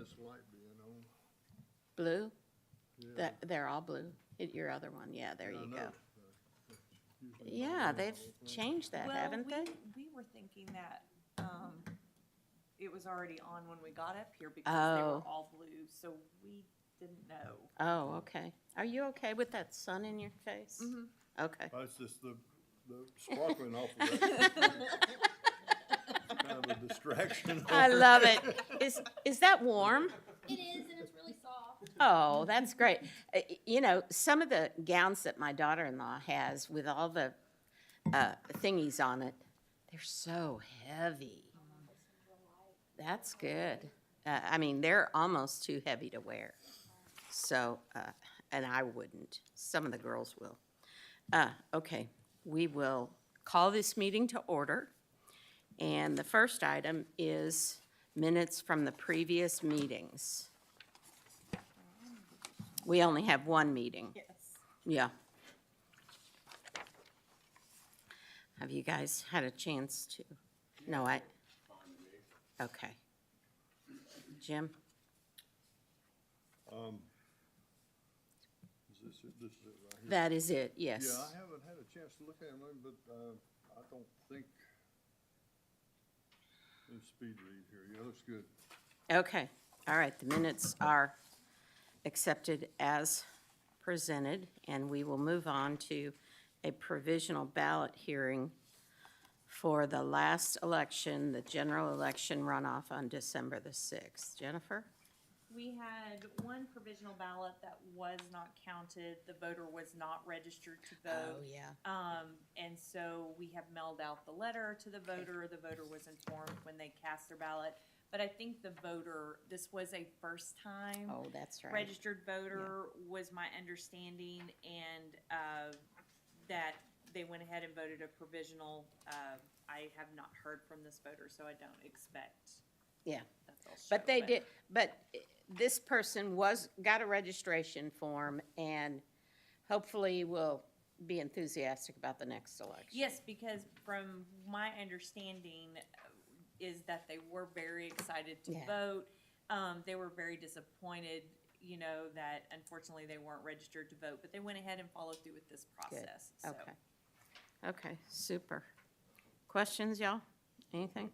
this light being on? Blue? Yeah. They're all blue. Your other one, yeah, there Yeah, I you know. go. Usually Yeah, not they've on, I think. changed that, Well, haven't they? we were thinking that, it was already on when we got up here because they were Oh. all blue, so we didn't know. Oh, okay. Are you okay with that sun in your face? Mm-hmm. Okay. It's just the sparkling off of that. Kind of a distraction. I love it. Is that warm? It is, and it's really soft. Oh, that's great. You know, some of the gowns that my daughter-in-law has with all the thingies on it, they're so heavy. That's good. I mean, they're almost too heavy to wear. So, and I wouldn't. Some of the girls will. Okay, we will call this meeting to order. And the first item is minutes from the previous meetings. We only have one meeting. Yes. Yeah. Have you guys had a chance to? No, okay. Jim? Is this it right here? That is it, yes. Yeah, I haven't had a chance to look at them, but I don't think, let me speed read here. Yeah, looks good. Okay, all right, the minutes are accepted as presented, and we will move on to a provisional ballot hearing for the last election, the general election runoff on December the 6th. Jennifer? We had one provisional ballot that was not counted. The voter was not registered to vote. yeah. And so we have mailed out the letter to the voter. The voter was informed when they cast their ballot. But I think the voter, this was a first time. Oh, that's right. Registered voter was my understanding, and that they went ahead and voted a provisional. I have not heard from this voter, so I don't expect Yeah. that they'll show. But they did, but this person got a registration form and hopefully will be enthusiastic about the next election. Yes, because from my understanding is that they were very excited to Yeah. vote. They were very disappointed, you know, that unfortunately they weren't registered to vote, but they went ahead and followed through with this process. So. Okay. Okay, super. Questions, y'all? Anything?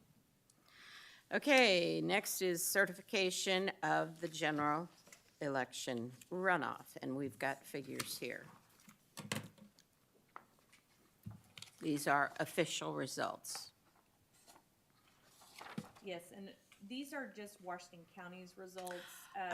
Okay, next is certification of the general election runoff, and we've got figures here. These are official results. Yes, and these are just Washington County's results.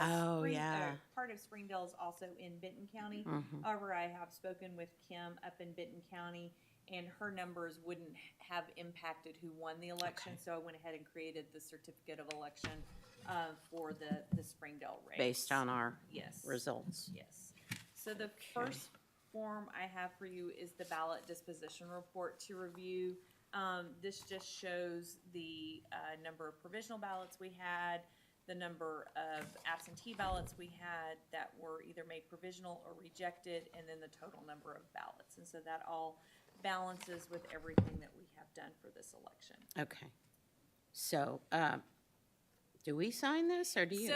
Oh, yeah. Part of Springdale is also in Benton County. Mhm. However, I have spoken with Kim up in Benton County, and her numbers wouldn't have impacted who won the election. Okay. So I went ahead and created the certificate of election for the Springdale race. Based on our Yes. results. Yes. So the first form I have for you is the ballot disposition report to review. This just shows the number of provisional ballots we had, the number of absentee ballots we had that were either made provisional or rejected, and then the total number of ballots. And so that all balances with everything that we have done for this election. Okay. So, do we sign this, or do you?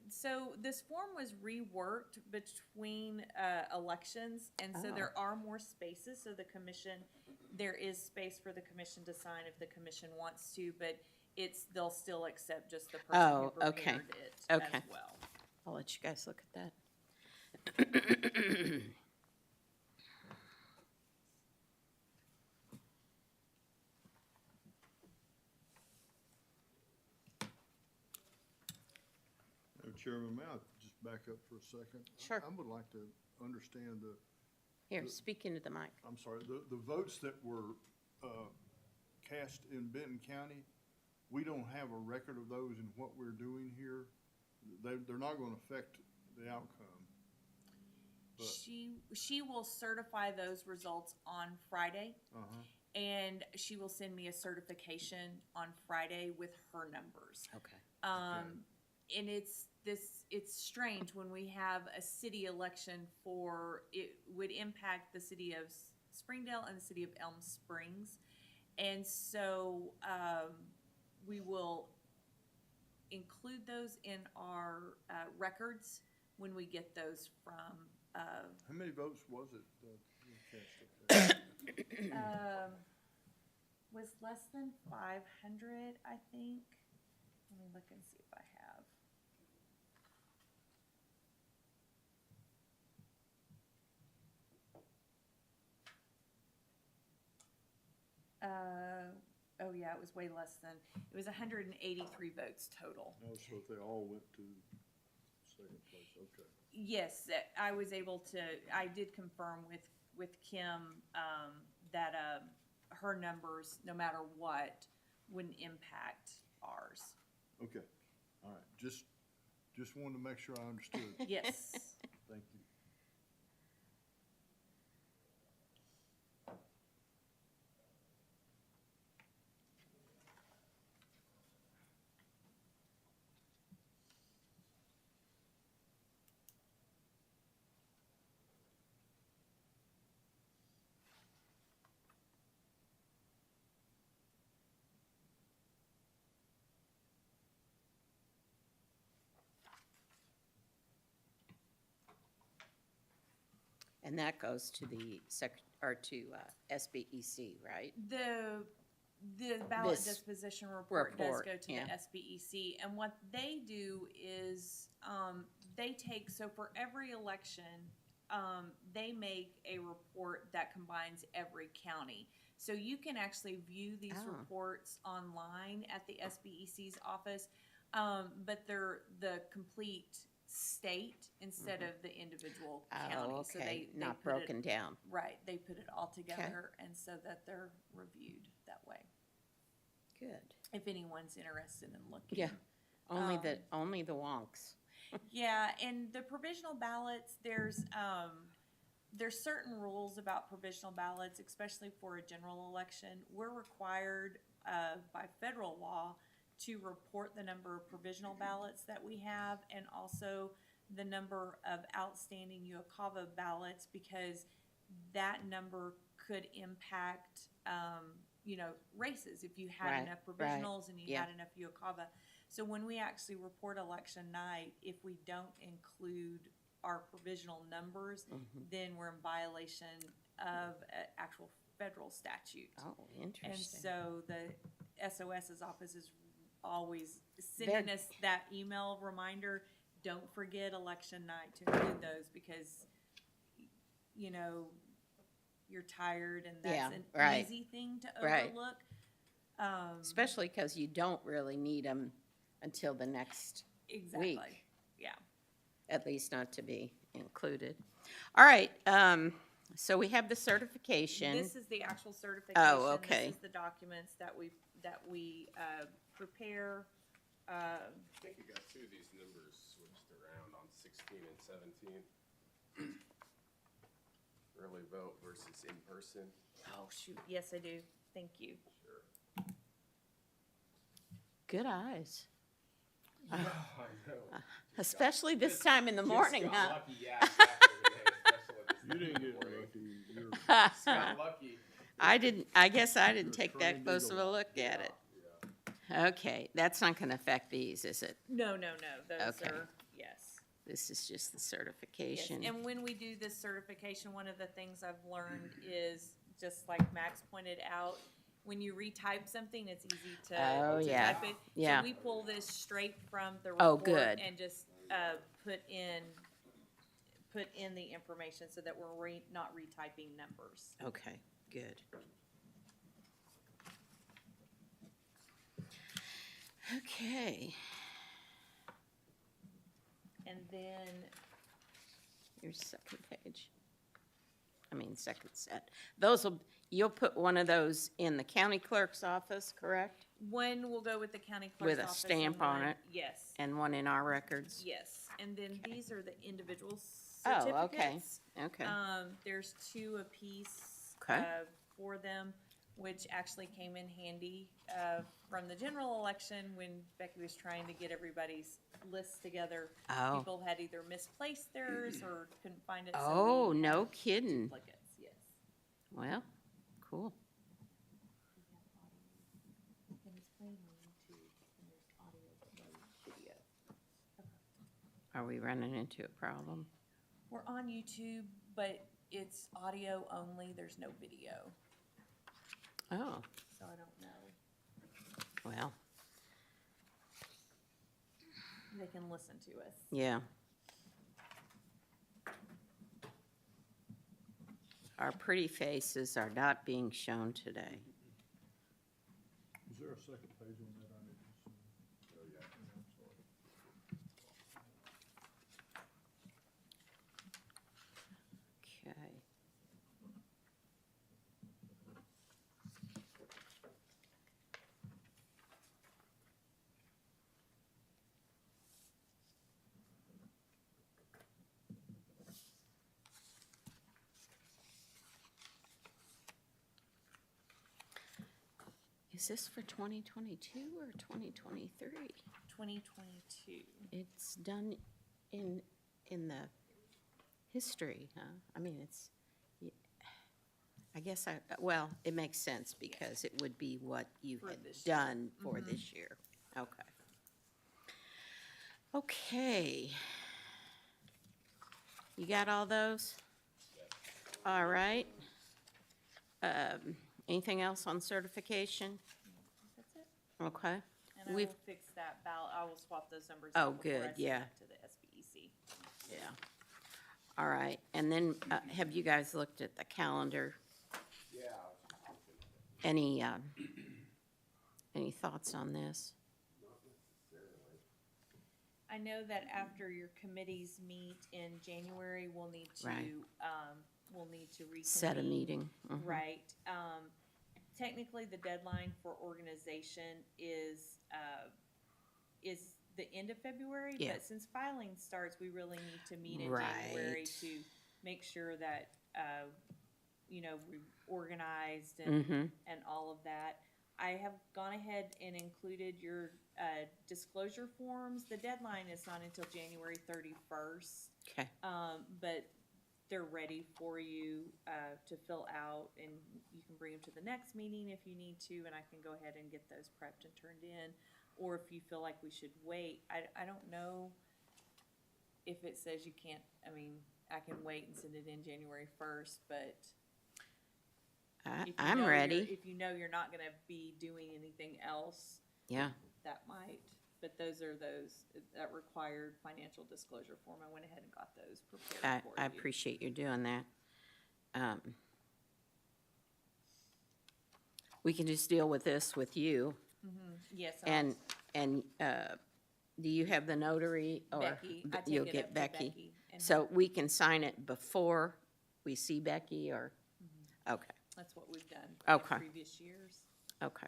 So this form was reworked between elections, and so Oh. there are more spaces. So the commission, there is space for the commission to sign if the commission wants to, but they'll still accept just the person Oh, who okay. prepared it Okay. as well. I'll let you guys look at that. Chairman, may I just back up for a second? Sure. I would like to understand Here, speak into the mic. I'm sorry, the votes that were cast in Benton County, we don't have a record of those in what we're doing here. They're not gonna affect the outcome. But- She will certify those results on Friday, Uh-huh. and she will send me a certification on Friday with her numbers. Okay. And it's strange when we have a city election it would impact the city of Springdale and the city of Elm Springs. And so, we will include those in our records when we get those from, How many votes was it? You cast up there? was less than 500, I think. Let me look and see if I have. Oh yeah, it was way less than, it was 183 votes total. No, so if they all went to second place, okay. Yes, I was able to, I did confirm with Kim, that, her numbers, no matter what, wouldn't impact ours. Okay, all right, just wanted to make sure I understood. Yes. Thank you. And that goes to the SBEC, right? The ballot This disposition report does report, go to yeah. the SBEC, and what they do is, they take, so for every election, they make a report that combines every county. So you can actually view these Oh. reports online at the SBEC's office, but they're the complete state instead of the individual county. Oh, So okay, they not put it- broken down. Right, they put it all together, and so that they're reviewed that way, Good. if anyone's interested in looking. Yeah, only the wonks. Yeah, and the provisional ballots, there's certain rules about provisional ballots, especially for a general election. We're required, by federal law to report the number of provisional ballots that we have, and also the number of outstanding UOCAVA ballots, because that number could impact, races, if you had Right, enough right, provisionals and you yeah. had enough UOCAVA. So when we actually report election night, if we don't include our provisional numbers, then we're in violation of actual federal statute. Oh, And interesting. so the SOS's office is always sending us that email reminder, don't forget election night to include those, because, you're tired and Yeah, that's an right, easy thing to right. overlook. Especially because you don't really need them until the next Exactly, week. yeah. At least not to be included. All right, so we have the certification. This is the actual certification. okay. This is the documents that we prepare. I think you got two of these numbers switched around on 16 and 17. Early vote versus in person. Oh, shoot, yes, I do. Thank you. Sure. Good eyes, I know. especially this time in the morning, Just huh? got lucky, yeah, exactly. Especially this You didn't get morning. lucky. You're Just got lucky. I guess I didn't You're take that trained close of a eagle. look at it. Yeah. Okay, that's not gonna affect these, is it? No, those Okay. are, yes. This is just the Yes, certification. and when we do this certification, one of the things I've learned is, just like Max pointed out, when you retype something, it's easy to Oh, yeah. type it. Yeah. So we pull this straight from the Oh, report good. and just put in the information so that we're not retyping numbers. Okay, good. Okay, And then, here's second page. Second set. You'll put one of those in the county clerk's office, correct? one will go with the county clerk's With a office. stamp and on one- it. Yes, And one in our records? yes. And then these are the individual Oh, certificates. okay. There's two apiece, Okay. for them, which actually came in handy, from the general election when Becky was trying to get everybody's lists together. Oh. People had either misplaced theirs or couldn't find it. so Oh, we no had kidding. duplicates, yes. Well, cool. And it's playing on YouTube, and there's audio that goes. Are we running into a problem? We're on YouTube, but it's audio only, there's no video, Oh, so I don't know. well, They can listen to us. yeah. Our pretty faces are not being shown today. Is there a second page on that I need to see? Oh, yeah. I'm sorry. Okay. Is this for 2022 or 2023? 2022. It's done in the history, huh? I mean, it's, I guess well, it makes sense because it would be what you For had this year. done for this year. Okay. Okay. You got all those? All right. Anything else on certification? That's it. Okay. And I We've- will fix that ballot, I will swap those numbers Oh, out before I good, send yeah. it to the SBEC. Yeah. All right, and then, have you guys looked at the calendar? Yeah, I was just looking at it. Any thoughts on this? Not necessarily. I know that after your committees meet in January, we'll need to, Right. Reconvene. Set a meeting? Mhm. Right. Technically, the deadline for organization is the end of February. Yeah. But since filing starts, we really need to meet in Right. January to make sure that, we're organized and, Mm-hmm, and all of that. I have gone ahead and included your disclosure forms. The deadline is not until January 31st. okay, But they're ready for you to fill out, and you can bring them to the next meeting if you need to, and I can go ahead and get those prepped and turned in. Or if you feel like we should wait, I don't know if it says you can't, I mean, I can wait and send it in January 1st, but if you I'm know ready, if you know you're not gonna be doing anything else, yeah, that might. But that required financial disclosure form. I went ahead and got those prepared for you. I appreciate you doing that. We can just deal with this with you, Yes, and, do you have the notary, or Becky, I you'll take it get up to Becky? Becky. and So we can sign it before we see Becky, or, okay. That's what we've done Okay. in previous years. Okay.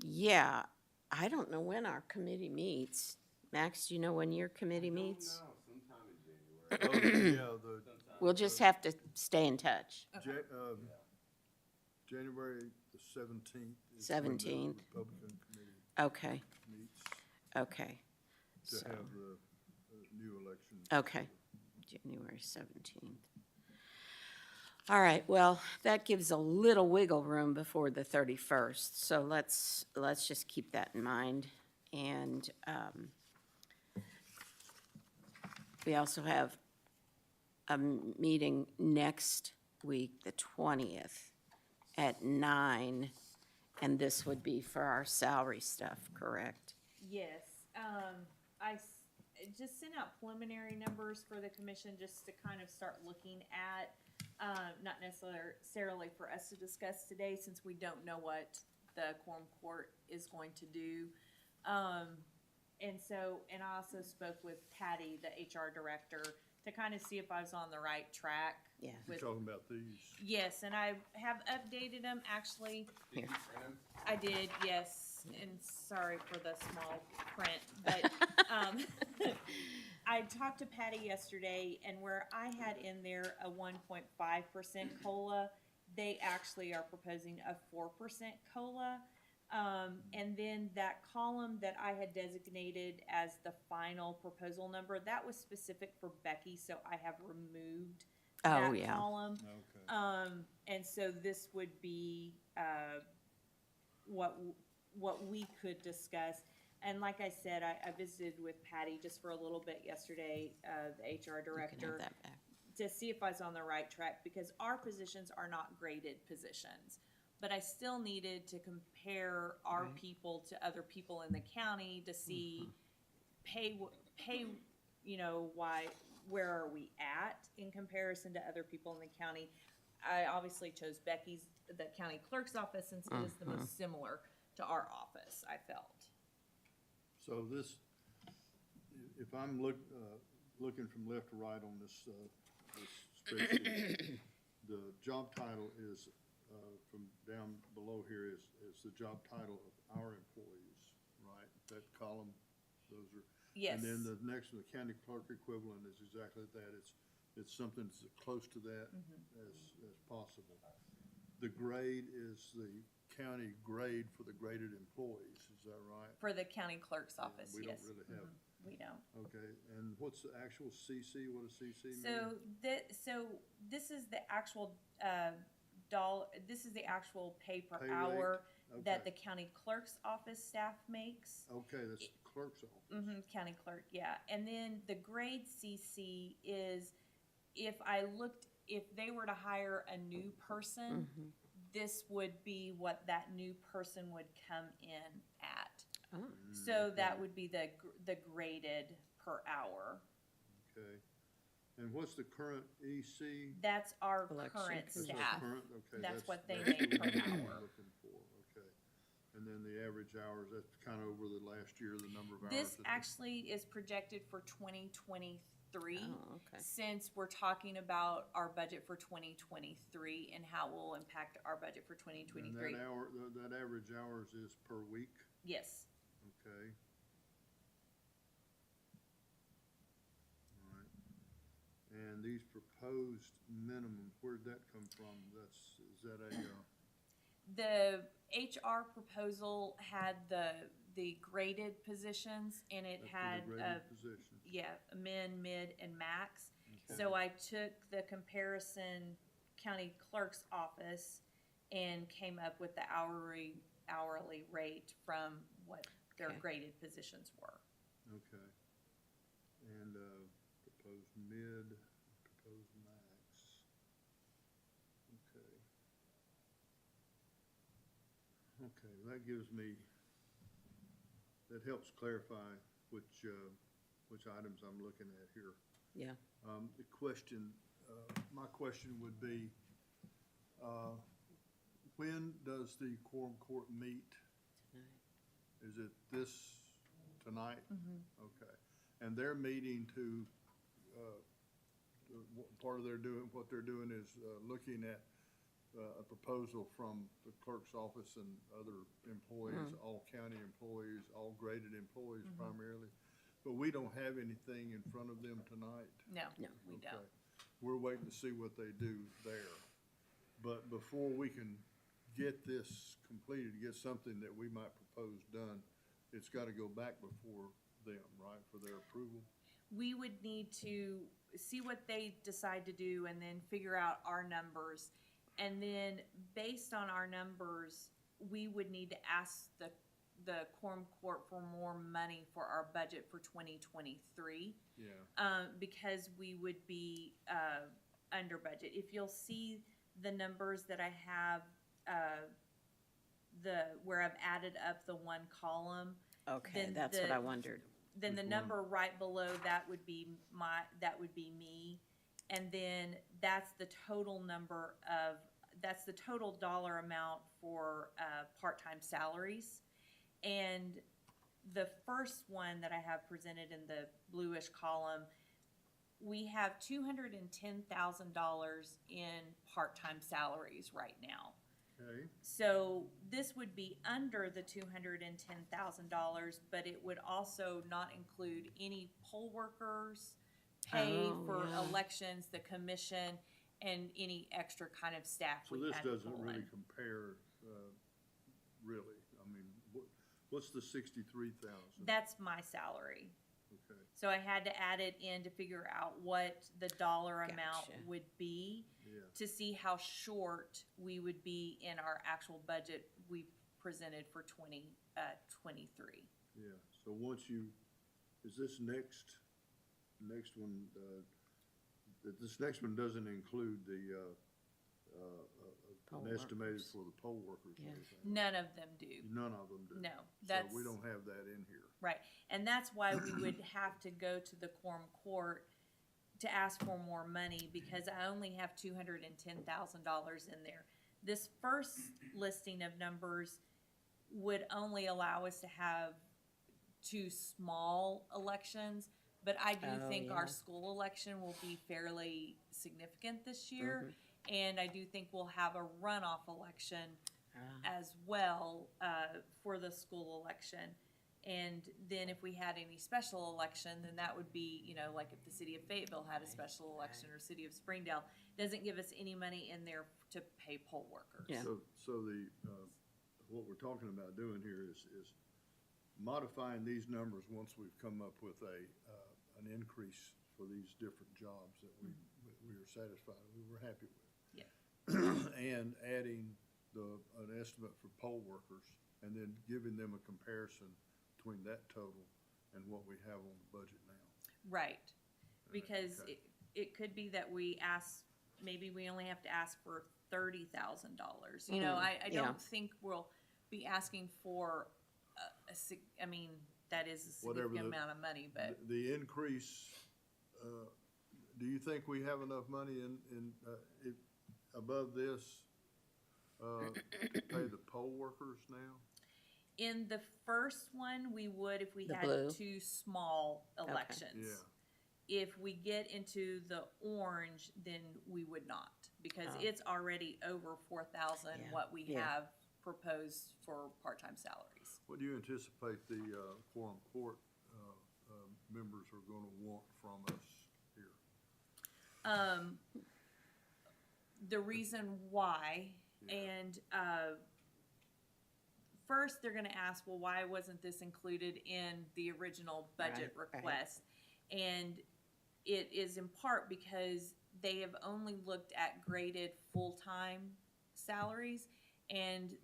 Yeah, I don't know when our committee meets. Max, do you know when your committee meets? No, sometime in January. Yeah, We'll just have to stay in touch. January the 17th. 17th. Republican committee Okay, meets okay. to So, have the new election. okay, January 17th. All right, well, that gives a little wiggle room before the 31st, so let's just keep that in mind. And we also have a meeting next week, the 20th, at 9, and this would be for our salary stuff, correct? Yes, just sent out preliminary numbers for the commission just to kind of start looking at, not necessarily for us to discuss today, since we don't know what the quorum court is going to do. And I also spoke with Patty, the HR director, to kind of see if I was on the right track. Yeah. You're with- talking about these. Yes, and I have updated them, actually. Did you print 'em? I did, yes, and sorry for the small print, but, I talked to Patty yesterday, and where I had in there a 1.5% COLA, they actually are proposing a 4% COLA. And then that column that I had designated as the final proposal number, that was specific for Becky, so I have removed Oh, that yeah. column. Okay. And so this would be, what we could discuss. And like I said, I visited with Patty just for a little bit yesterday, the HR You can director, have that back. to see if I was on the right track, because our positions are not graded positions. But I still needed to compare our Right. people to other people in the county to see pay, you know, where are we at in comparison to other people in the county. I obviously chose Becky's, the county clerk's office, since it is the most similar to our office, I felt. So this, if I'm looking from left to right on this spreadsheet, the job title is, from down below here is the job title of our employees, right? That column, those are. Yes. And then the next one, the county clerk equivalent, is exactly that. It's something that's close to that as possible. The grade is the county grade for the graded employees, is that right? For the county clerk's office, We yes. don't really have, We don't. okay, and what's the actual CC? What does CC mean? So this is the actual, this is the actual pay per Pay rate? hour that Okay. the county clerk's office staff makes. Okay, that's the clerk's office. County clerk, yeah. And then the grade CC is, if they were to hire a new person, this would be what that new person would come in at. Oh, So that would be the graded per hour. Okay, and what's the current EC? That's our Election current commission. staff. Current, okay. That's what they that's make the per one I'm hour. Looking for, okay. And then the average hours, that's kind of over the last year, the number of hours. This that- actually is projected for 2023. oh, okay. Since we're talking about our budget for 2023 and how it will impact our budget for And 2023. that average hours is per week, Yes. okay? All right. And these proposed minimums, where'd that come from? Is that a, The HR proposal had the graded positions, and it that's for had, the graded positions? yeah, min, mid, and max. Okay. So I took the comparison county clerk's office and came up with the hourly rate from what their Okay. graded positions were. Okay. And, proposed mid, proposed max. Okay. Okay, that gives me, that helps clarify which items I'm looking at here. Yeah. The question, my question would be, when does the quorum court meet? Tonight. Is it tonight? Okay. And they're meeting to, part of what they're doing is looking at a proposal from the clerk's office and other employees, all county employees, all graded employees primarily. But we don't have anything in front of them tonight. No, No. we Okay. don't. We're waiting to see what they do there. But before we can get this completed, get something that we might propose done, it's gotta go back before them, right, for their approval? We would need to see what they decide to do and then figure out our numbers. And then based on our numbers, we would need to ask the quorum court for more money for our budget for 2023. Yeah, Because we would be, under budget. If you'll see the numbers that I have, where I've added up the one column, Okay, Then that's what the- I wondered. then the Which one? number right below that would be me. And then that's the total that's the total dollar amount for, part-time salaries. And the first one that I have presented in the bluish column, we have $210,000 in part-time salaries right now. okay, So this would be under the $210,000, but it would also not include any poll workers, pay Oh, for yeah. elections, the commission, and any extra kind of staff so we this had to doesn't pull really in. compare, really, I mean, what's the 63,000? That's my salary. Okay, So I had to add it in to figure out what the dollar amount Gotcha. would be yeah, to see how short we would be in our actual budget we presented for 2023. Yeah, so once you, is this next one, this next one doesn't include the, Poll an estimated workers. for the poll workers or Yeah. anything? None of them do. None of them do? No, So that's. we don't have that in here. Right, and that's why we would have to go to the quorum court to ask for more money, because I only have $210,000 in there. This first listing of numbers would only allow us to have 2 small elections, but I do Oh, think yeah. our school election will be fairly significant this year, and I do think we'll have a runoff election as well for the school election. And then if we had any special election, then that would be, you know, like if the city of Fayetteville had a special election or city of Springdale, doesn't give us any money in there to pay poll workers. Yeah. So the, what we're talking about doing here is modifying these numbers once we've come up with an increase for these different jobs that we are satisfied, we were happy with. Yeah. And adding an estimate for poll workers, and then giving them a comparison between that total and what we have on the budget now. Right, because Okay. it could be that we ask, maybe we only have to ask for $30,000. You know, I yeah. don't think we'll be asking for I mean, that is a Whatever significant the- amount of money, but. The increase, do you think we have enough money above this, to pay the poll workers now? In the first one, we would if we The had blue? 2 small elections. Yeah. If we get into the orange, then we would not, because Oh. it's already over 4,000 Yeah. what we Yeah. have proposed for part-time salaries. What do you anticipate the quorum court members are gonna want from us here? The reason why, Yeah. and first they're gonna ask, well, why wasn't this included in the original budget Right, right. request? And it is in part because they have only looked at graded full-time salaries, and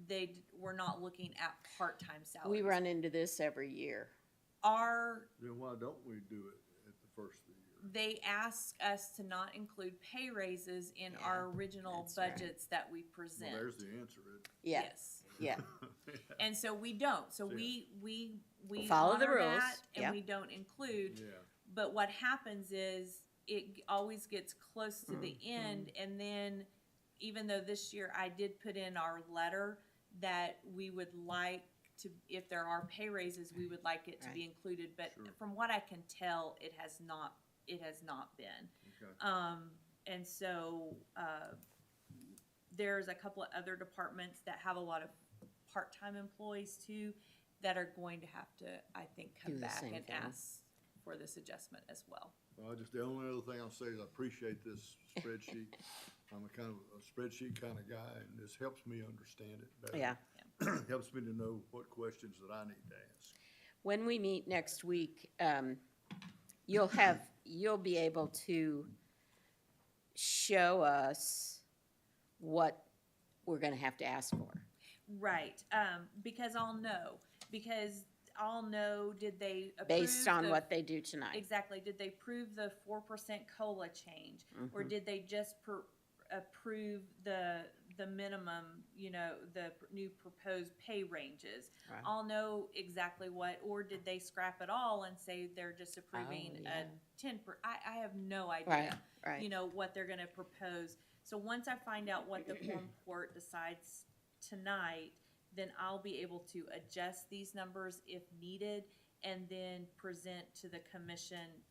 they were not looking at part-time salaries. We run into this every year. Then why don't we do it at the first of the year? They ask us to not include pay raises in Yeah, our original that's right. budgets that we Well, present. there's the answer, Yeah, Yes. yeah. And so we don't, so Yeah. we Follow the honor rules, that, yeah. and we don't include. Yeah, But what happens is, it always gets close to the Mm-hmm. end, and then, even though this year I did put in our letter that we would like to, if there are pay raises, we would like it to be Right. included, but Sure. from what I can tell, it has not been. okay. And so, there's a couple of other departments that have a lot of part-time employees too, that are going to have to, I think, Do come the back same and thing. ask for this adjustment as well. Well, the only other thing I'll say is I appreciate this spreadsheet. I'm a kind of a spreadsheet kind of guy, and this helps me understand it better. Yeah. Helps me to know what questions that I need to ask. When we meet next week, you'll be able to show us what we're gonna have to ask for. Right, because I'll know, did they approve Based on the- what they do tonight. Exactly, did they approve the 4% COLA change? Or Mm-hmm. did they just approve the minimum, you know, the new proposed pay ranges? Right. I'll know exactly what, or did they scrap it all and say they're just approving Oh, yeah. a 10 I have no idea. Right, right. You know, what they're gonna propose. So once I find out what the quorum court decides tonight, then I'll be able to adjust these numbers if needed, and then present to the commission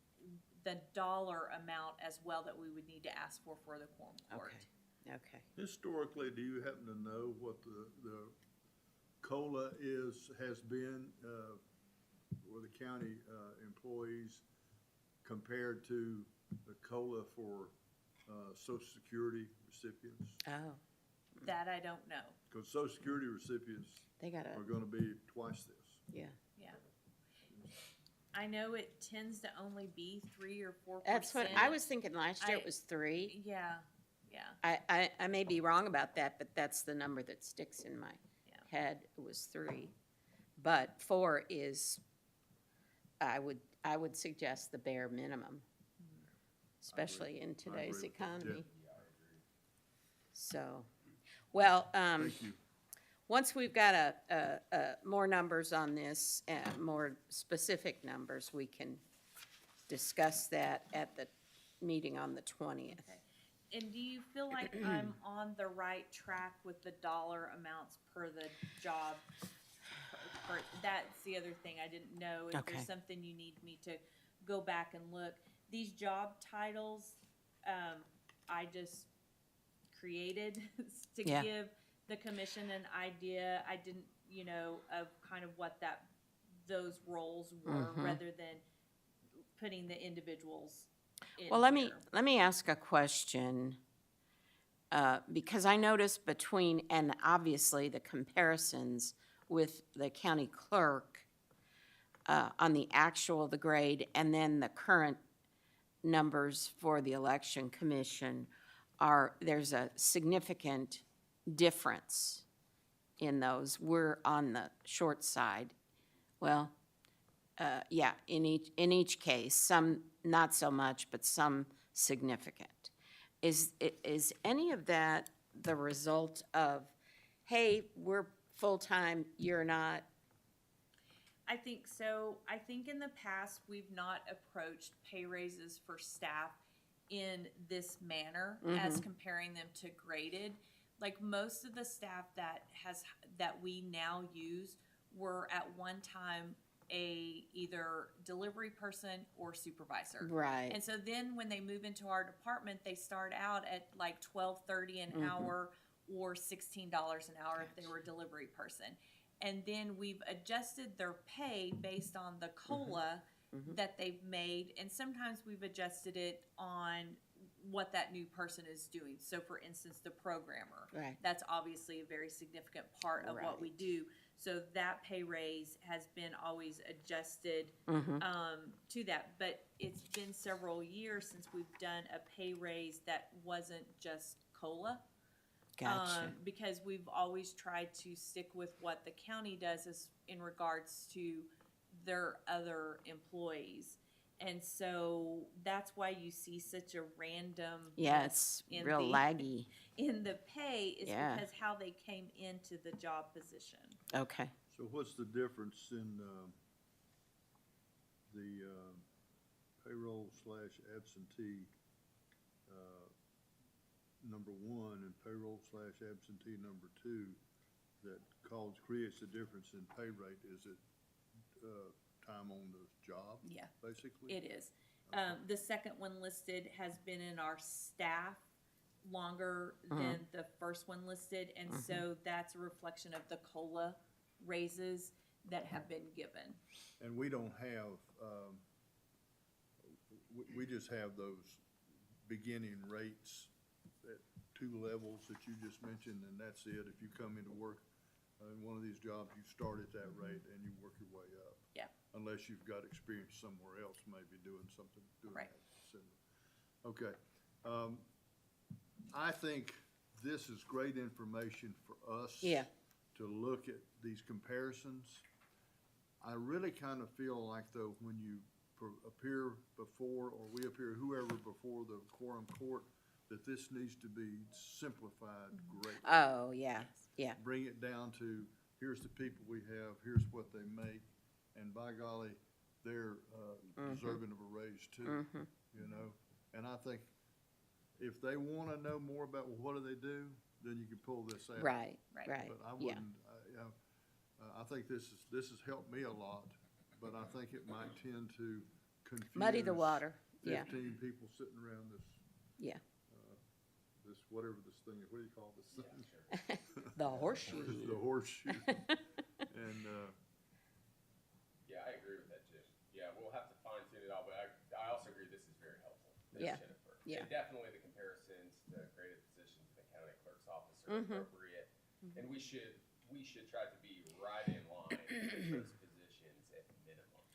the dollar amount as well that we would need to ask for the quorum court. Okay. Historically, do you happen to know what the COLA has been, for the county, employees compared to the COLA for, Social Security recipients? Oh, That I don't know, Because Social Security recipients they got are a, gonna be twice this. yeah. yeah. I know it tends to only be 3 or 4%. That's what, I was thinking last year I- it was 3. Yeah, yeah. I may be wrong about that, but that's the number that sticks in my Yeah. head, it was 3. but 4 is, I would suggest the bare minimum, especially in today's agree with that. economy. So, well, Thank you. once we've got more numbers on this, more specific numbers, we can discuss that at the meeting on the 20th. Okay. And do you feel like I'm on the right track with the dollar amounts per the job? That's the other thing I didn't know. If Okay. there's something you need me to go back and look. These job titles, I just created to Yeah. give the commission an idea. I didn't, of kind of what those roles were, rather than putting the individuals in Well, let here. me ask a question, because I noticed and obviously the comparisons with the county clerk on the grade, and then the current numbers for the election commission there's a significant difference in those. We're on the short side. Well, yeah, in each case, some not so much, but some significant. Is any of that the result of, hey, we're full-time, you're not? I think so. I think in the past, we've not approached pay raises for staff in this manner as comparing them to graded. Like most of the staff that we now use were at one time either delivery person or supervisor. Right. And so then when they move into our department, they start out at like $12.30 an hour or $16 an hour if they were a delivery person. And then we've adjusted their pay based on the COLA that they've made, and sometimes we've adjusted it on what that new person is doing. So for instance, the programmer. Right. That's obviously a very significant part of what we do. So that pay raise has been always adjusted to that. But it's been several years since we've done a pay raise that wasn't just COLA. Gotcha. Because we've always tried to stick with what the county does in regards to their other employees. And so that's why you see such a random. Yeah, it's in real the- laggy. In the pay is Yeah. because how they came into the job position. Okay. So what's the difference in the payroll / absentee number 1 and payroll / absentee number 2 that creates the difference in pay rate? Is it time on the job? Yeah. Basically? It is. The second one listed has been in our staff longer than the first one listed, and so that's a reflection of the COLA raises that have been given. And we don't have, we just have those beginning rates at 2 levels that you just mentioned, and that's it. If you come into work in one of these jobs, you start at that rate and you work your way up. Yeah. Unless you've got experience somewhere else, maybe doing Right. that similar. Okay. I think this is great information for us. Yeah. To look at these comparisons. I really kind of feel like though, when you appear before, or we appear, whoever before the quorum court, that this needs to be simplified greatly. Oh, yeah, yeah. Bring it down to, here's the people we have, here's what they make, and by golly, they're deserving of a raise too, you know? And I think if they want to know more about what do they do, then you can pull this out. Right, Right. right. But I Yeah. wouldn't, I think this has helped me a lot, but I think it might tend to confuse. Muddy the water, yeah. 15 people sitting around this, Yeah. this, whatever this thing, what do you call this thing? The horseshoe. The horseshoe. And, Yeah, I agree with that, Jish. Yeah, we'll have to fine tune it all, but I also agree this is very helpful. Thanks, Yeah. Jennifer. Yeah. And definitely the comparisons to graded positions in the county clerk's office are appropriate. And we should try to be right in line with those positions at minimum.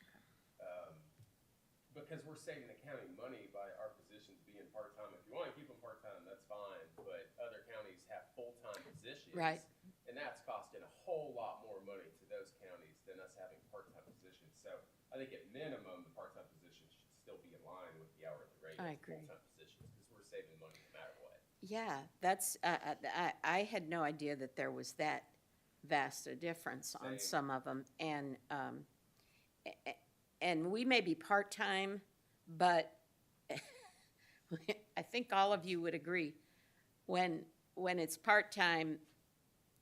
Because we're saving the county money by our positions being part-time. If you want to keep them part-time, that's fine, but other counties have full-time positions. Right. And that's costing a whole lot more money to those counties than us So I think at minimum, the part-time position should still be in line with the hourly rate I of the agree. full-time positions, because we're saving money no matter what. Yeah, that's, I had no idea that there was that vast a difference on Same. some of them. And we may be part-time, but I think all of you would agree, when it's part-time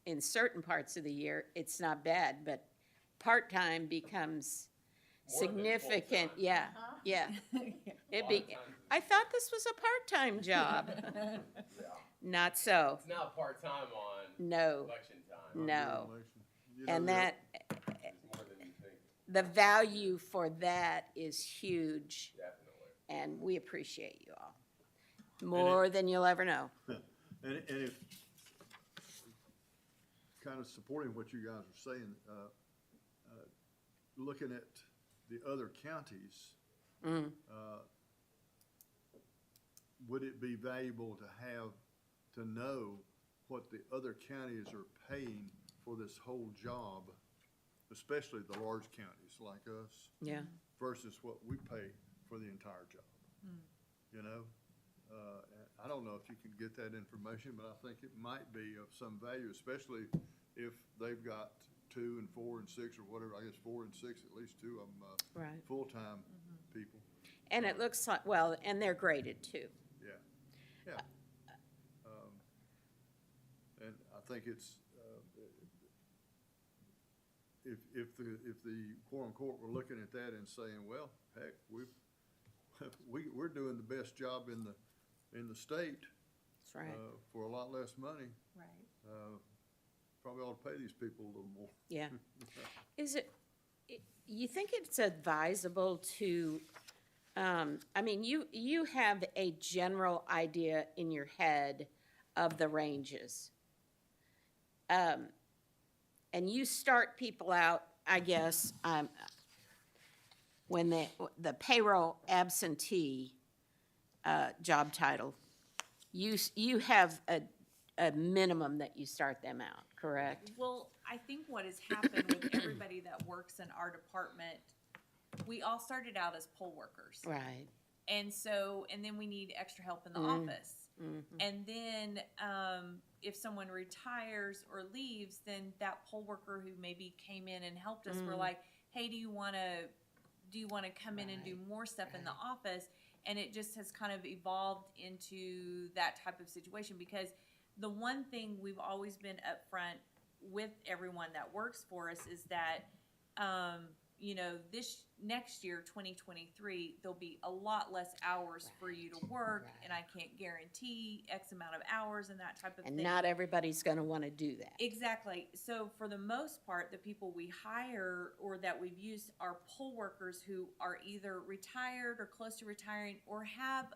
in certain parts of the year, it's not bad, but part-time becomes More than significant, full-time. yeah, yeah. It'd be, A lot of times I thought this was a part-time job. Yeah. Not so, It's not part-time on no, election time. no. You know, And the- that, It's more than you think, the value for that is huge, definitely. and we appreciate you all. More than you'll ever know. And if, kind of supporting what you guys are saying, looking at the other counties, would it be valuable to know what the other counties are paying for this whole job, especially the large counties like us, Yeah, versus what we pay for the entire job? You know? I don't know if you can get that information, but I think it might be of some value, especially if they've got 2 and 4 and 6 or whatever, I guess 4 and 6, at least 2 of them, right. full-time people. And it looks like, well, and they're graded too. Yeah, yeah. And I think it's, if the quorum court were looking at that and saying, well, heck, we're doing the best job in the state, That's right, for a lot less money, Right. probably ought to pay these people a little more. yeah. Is it, you think it's advisable to, I mean, you have a general idea in your head of the ranges. And you start people out, I guess, when the payroll absentee job title, you have a minimum that you start them out, correct? Well, I think what has happened with everybody that works in our department, we all started out as poll workers. Right. And so, and then we need extra help in the Mm-hmm. office. And then, if someone retires or leaves, then that poll worker who maybe came in and helped us, we're like, hey, do you wanna come in and do Right, more stuff in the office? And it just has kind of evolved into that type of situation, because the one thing we've always been upfront with everyone that works for us is that, you know, this next year, 2023, there'll be a lot less hours for you to work, and I can't guarantee X amount of hours and that type of And thing. not everybody's gonna wanna do that. Exactly. So for the most part, the people we hire or that we've used are poll workers who are either retired or close to retiring, or have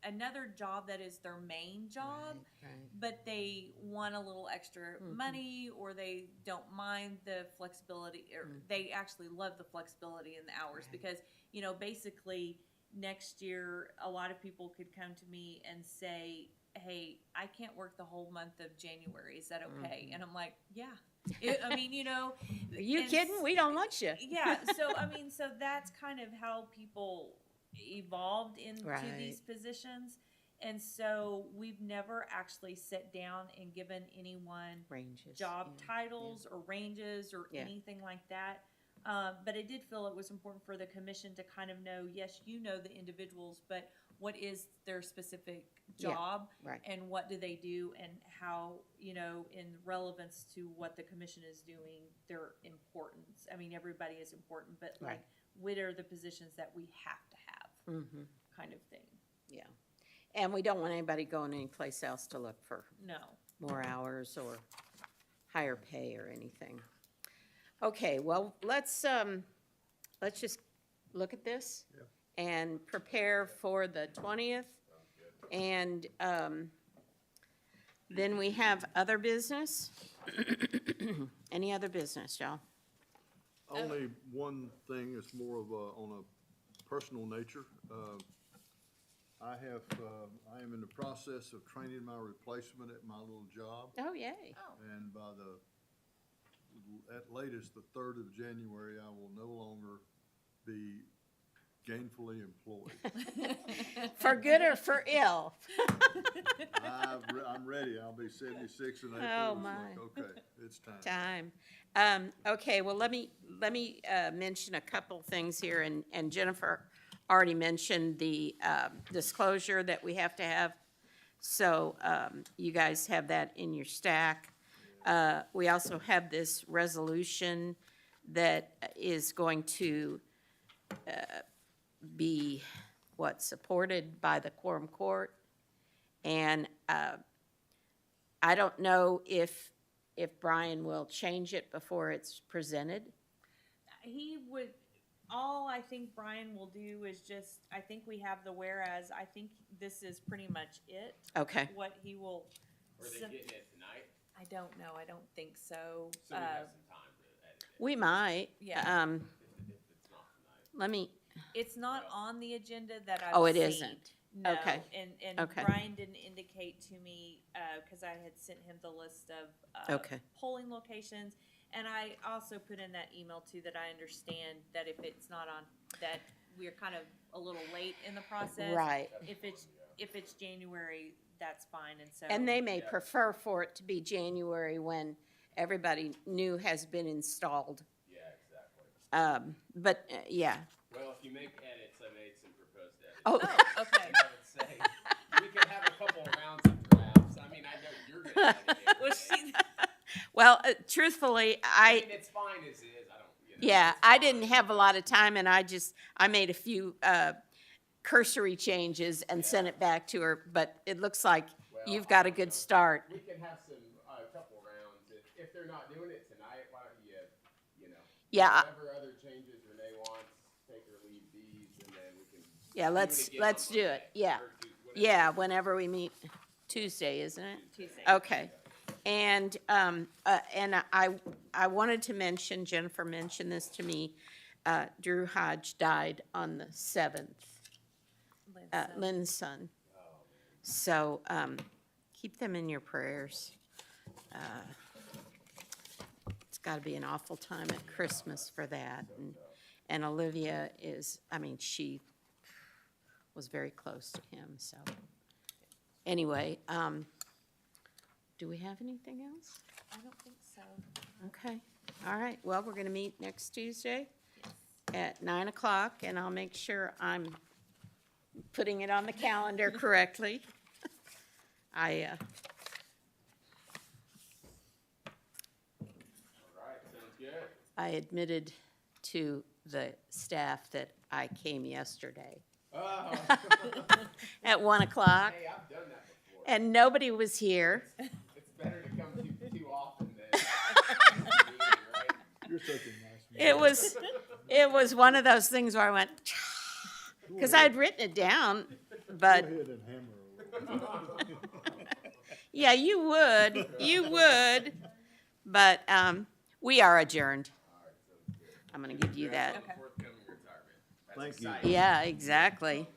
another job that is their main job, Right. but they want a little extra money, or they don't mind the flexibility, or they actually love the flexibility in the hours. Right. Because, you know, basically next year, a lot of people could come to me and say, hey, I can't work the whole month of January. Is that okay? And I'm like, yeah. I mean, you know. Are you and kidding? We don't want you. Yeah. So, I mean, so that's kind of how people evolved into Right. these positions. And so we've never actually sat down and given anyone Ranges. job yeah. titles or ranges or Yeah. anything like that. But I did feel it was important for the commission to kind of know, yes, you know the individuals, but what is their specific Yeah, job? right. And what do they do, and how, you know, in relevance to what the commission is doing, their importance. I mean, everybody is important, but like, Right. what are the positions that we have to have, kind of thing. Yeah. And we don't want anybody going anyplace else to look for No. more hours or higher pay or anything. Okay, well, let's just look at this and prepare for the 20th. And then we have other business. Any other business, y'all? Only one thing is more of on a personal nature. I am in the process of training my replacement at my little job, Oh, yay. and by the at latest, the 3rd of January, I will no longer be gainfully employed. For good or for ill? I'm ready. I'll be 76 in April. Oh, It's my. like, okay, it's time. Okay, well, let me mention a couple things here, and Jennifer already mentioned the disclosure that we have to have. So you guys have that in your stack. We also have this resolution that is going to be, supported by the quorum court. And I don't know if Brian will change it before it's presented. He would, all I think Brian will do is just, I think we have the whereas, I think this is pretty much it. Okay, What he will, Are they getting it tonight? I don't know, I don't think so. So we have some time to edit it, we might. Yeah. if it's not tonight. Let me, It's not on the agenda that I've oh, it seen. isn't. No, Okay. and Okay. Brian didn't indicate to me, cause I had sent him the list of, Okay. polling locations. And I also put in that email too, that I understand that if it's not on, that we're kind of a little late in the process. Right. If it's January, that's fine, and so. And they may Yeah. prefer for it to be January when everybody new has been installed. Yeah, exactly. But, yeah. Well, if you make edits, I made some proposed edits. Oh, Oh, okay. I would say, we could have a couple of rounds of drafts. I mean, I know you're gonna edit it. Well, right? she, well, truthfully, I mean, it's fine as is. I don't, yeah, it's I fine. didn't have a lot of time, and I made a few cursory changes and sent it back to her, but it looks like Well, you've got a good start. We can have some, a couple rounds. If they're not doing it tonight, why don't you know, Yeah, whatever other changes Renee wants, take or leave these, and then we can. yeah, do it let's again on do it, Monday, yeah. or whatever. Yeah, whenever we meet, Tuesday, isn't it? Tuesday. Okay. And I wanted to mention, Jennifer mentioned this to me, Drew Hodge died on the 7th, Listen. Lynn's son. So keep them in your prayers. It's got to be an awful time at Christmas for that. And Olivia is, I mean, she was very close to him, so. Anyway, do we have anything else? I don't think so. Okay, all right, well, we're gonna meet next Tuesday at 9 o'clock, and I'll make sure I'm putting it on the calendar correctly. All right, sounds good. I admitted to the staff that I came yesterday Oh, at 1 o'clock, hey, I've done that before. and nobody was here. It's better to come too often than, right? You're such a nice man. It was one of those things where I went, because I'd written it down, but. Go ahead and hammer a little. Yeah, you would, but we are adjourned. I'm gonna give you that. Okay. Forthcoming retirement. That's Thank you. exciting. Yeah, exactly.